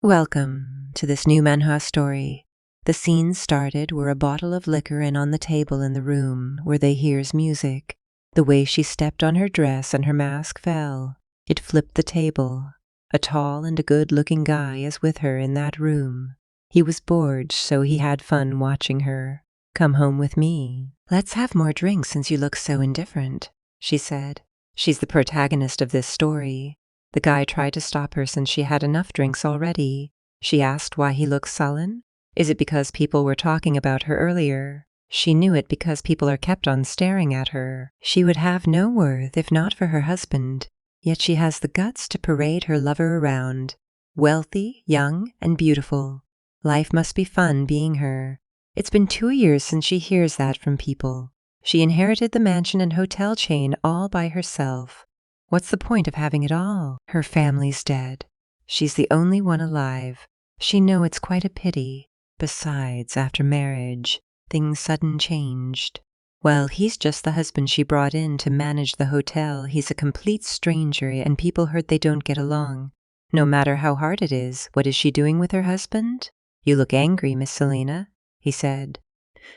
Welcome to this new manhwa story. The scene started where a bottle of liquor in on the table in the room where they hears music. The way she stepped on her dress and her mask fell. It flipped the table. A tall and a good-looking guy is with her in that room. He was bored, so he had fun watching her. "Come home with me. Let's have more drinks since you look so indifferent," she said. She's the protagonist of this story. The guy tried to stop her since she had enough drinks already. She asked why he looked sullen. Is it because people were talking about her earlier? She knew it because people are kept on staring at her. She would have no worth if not for her husband. Yet she has the guts to parade her lover around. Wealthy, young, and beautiful. Life must be fun being her. It's been 2 years since she hears that from people. She inherited the mansion and hotel chain all by herself. What's the point of having it all? Her family's dead. She's the only one alive. She know it's quite a pity. Besides, after marriage, things sudden changed. Well, he's just the husband she brought in to manage the hotel. He's a complete stranger and people heard they don't get along. No matter how hard it is, what is she doing with her husband? "You look angry, Miss Selena," he said.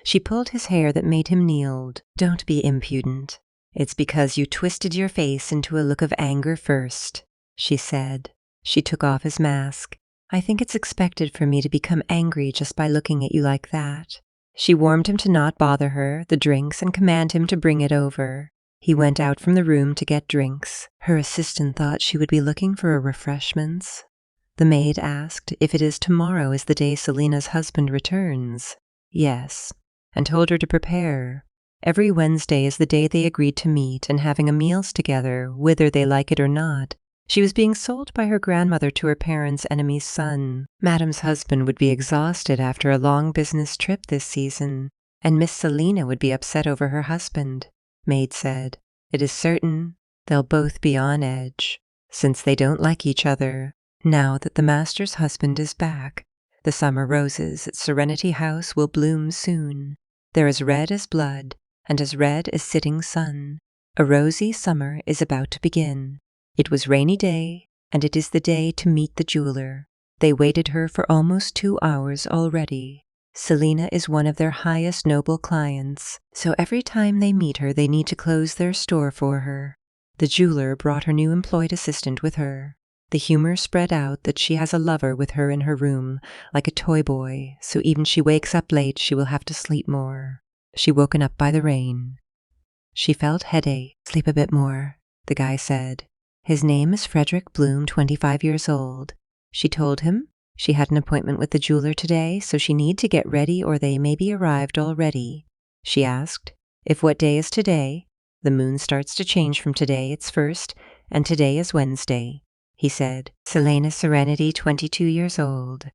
She pulled his hair that made him kneel. "Don't be impudent. It's because you twisted your face into a look of anger first," she said. She took off his mask. "I think it's expected for me to become angry just by looking at you like that." She warned him to not bother her, the drinks, and command him to bring it over. He went out from the room to get drinks. Her assistant thought she would be looking for refreshments. The maid asked if it is tomorrow is the day Selena's husband returns. Yes, and told her to prepare. Every Wednesday is the day they agreed to meet and having a meals together, whether they like it or not. She was being sold by her grandmother to her parents' enemy's son. Madame's husband would be exhausted after a long business trip this season, and Miss Selena would be upset over her husband. Maid said, "It is certain they'll both be on edge, since they don't like each other. Now that the master's husband is back, the summer roses at Serenity House will bloom soon. They're as red as blood, and as red as sitting sun. A rosy summer is about to begin. It was rainy day, and it is the day to meet the jeweler. They waited her for almost 2 hours already. Selena is one of their highest noble clients, so every time they meet her they need to close their store for her. The jeweler brought her new employed assistant with her. The humor spread out that she has a lover with her in her room, like a toy boy, so even she wakes up late she will have to sleep more. She woken up by the rain. She felt headache. "Sleep a bit more," the guy said. His name is Frederick Bloom, 25 years old. She told him she had an appointment with the jeweler today, so she need to get ready or they may be arrived already. She asked, "If what day is today?" "The moon starts to change from today, it's first, and today is Wednesday." He said, "Selena Serenity, 22 years old.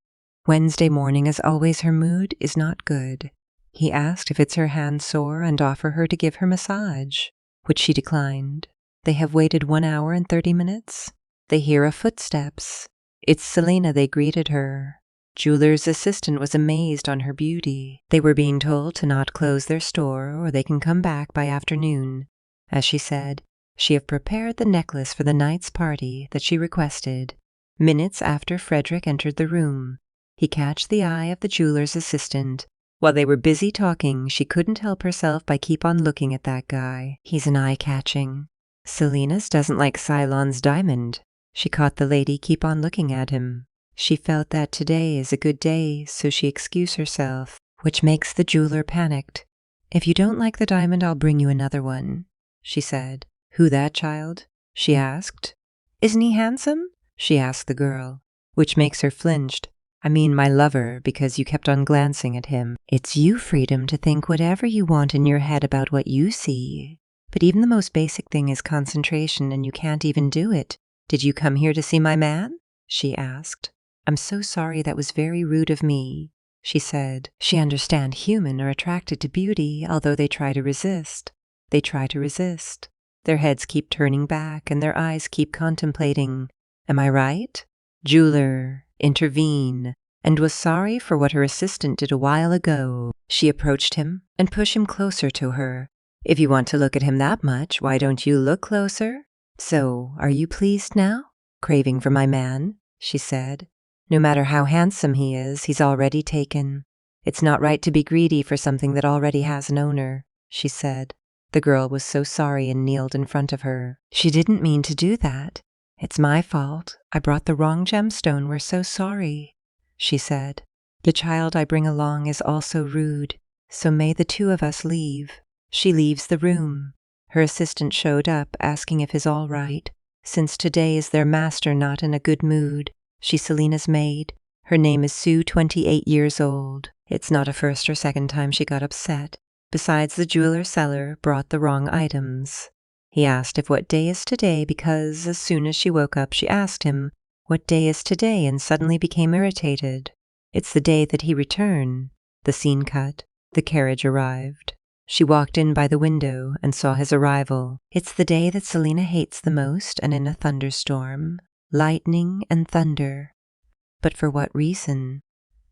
Wednesday morning, as always, her mood is not good." He asked if it's her hand sore and offer her to give her massage, which she declined. They have waited 1 hour and 30 minutes. They hear a footsteps. It's Selena, they greeted her. Jeweler's assistant was amazed on her beauty. They were being told to not close their store or they can come back by afternoon. As she said, she have prepared the necklace for the night's party that she requested. Minutes after Frederick entered the room, he catched the eye of the jeweler's assistant. While they were busy talking, she couldn't help herself by keep on looking at that guy. He's an eye-catching. Selena's doesn't like Ceylon's diamond. She caught the lady keep on looking at him. She felt that today is a good day, so she excused herself, which makes the jeweler panicked. "If you don't like the diamond, I'll bring you another one," she said. "Who that child?" she asked. "Isn't he handsome?" she asked the girl, which makes her flinched. "I mean my lover, because you kept on glancing at him. It's you freedom to think whatever you want in your head about what you see. But even the most basic thing is concentration and you can't even do it. Did you come here to see my man?" she asked. "I'm so sorry, that was very rude of me," she said. She understand human are attracted to beauty, although they try to resist. They try to resist. Their heads keep turning back and their eyes keep contemplating. Am I right? Jeweler, intervene, and was sorry for what her assistant did a while ago. She approached him and pushed him closer to her. "If you want to look at him that much, why don't you look closer? So, are you pleased now? Craving for my man?" she said. No matter how handsome he is, he's already taken. It's not right to be greedy for something that already has an owner, she said. The girl was so sorry and kneeled in front of her. She didn't mean to do that. It's my fault. I brought the wrong gemstone. We're so sorry, she said. The child I bring along is also rude, so may the two of us leave. She leaves the room. Her assistant showed up, asking if he's all right, since today is their master not in a good mood. She's Selena's maid. Her name is Sue, 28 years old. It's not a first or second time she got upset. Besides, the jeweler seller brought the wrong items. He asked if what day is today because as soon as she woke up she asked him what day is today and suddenly became irritated. It's the day that he returned. The scene cut. The carriage arrived. She walked in by the window and saw his arrival. It's the day that Selena hates the most and in a thunderstorm. Lightning and thunder. But for what reason?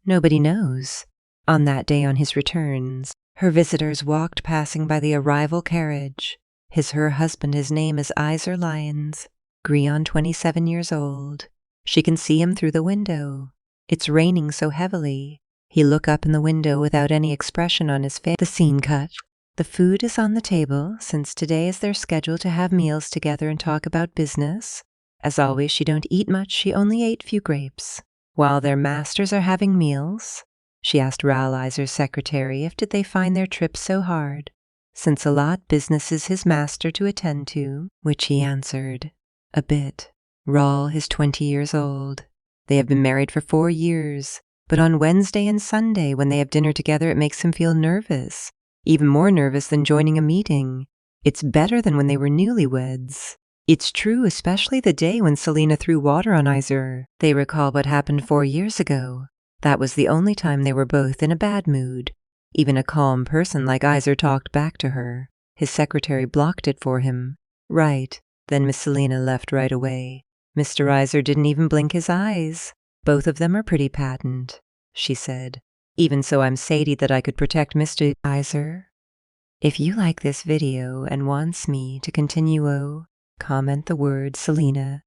Nobody knows. On that day on his returns, her visitors walked passing by the arrival carriage. Her husband, his name is Iser Lyons, Grion, 27 years old. She can see him through the window. It's raining so heavily. He look up in the window without any expression on his face. The scene cut. The food is on the table, since today is their schedule to have meals together and talk about business. As always, she don't eat much, she only ate few grapes. While their masters are having meals, she asked Raoul Iser's secretary if did they find their trip so hard, since a lot business is his master to attend to, which he answered, a bit. Raoul is 20 years old. They have been married for 4 years, but on Wednesday and Sunday when they have dinner together it makes him feel nervous, even more nervous than joining a meeting. It's better than when they were newlyweds. It's true, especially the day when Selena threw water on Iser. They recall what happened 4 years ago. That was the only time they were both in a bad mood. Even a calm person like Iser talked back to her. His secretary blocked it for him. Right. Then Miss Selena left right away. Mr. Iser didn't even blink his eyes. Both of them are pretty patent, she said. Even so, I'm Sadie that I could protect Mr. Iser. If you like this video and wants me to continue, comment the word Selena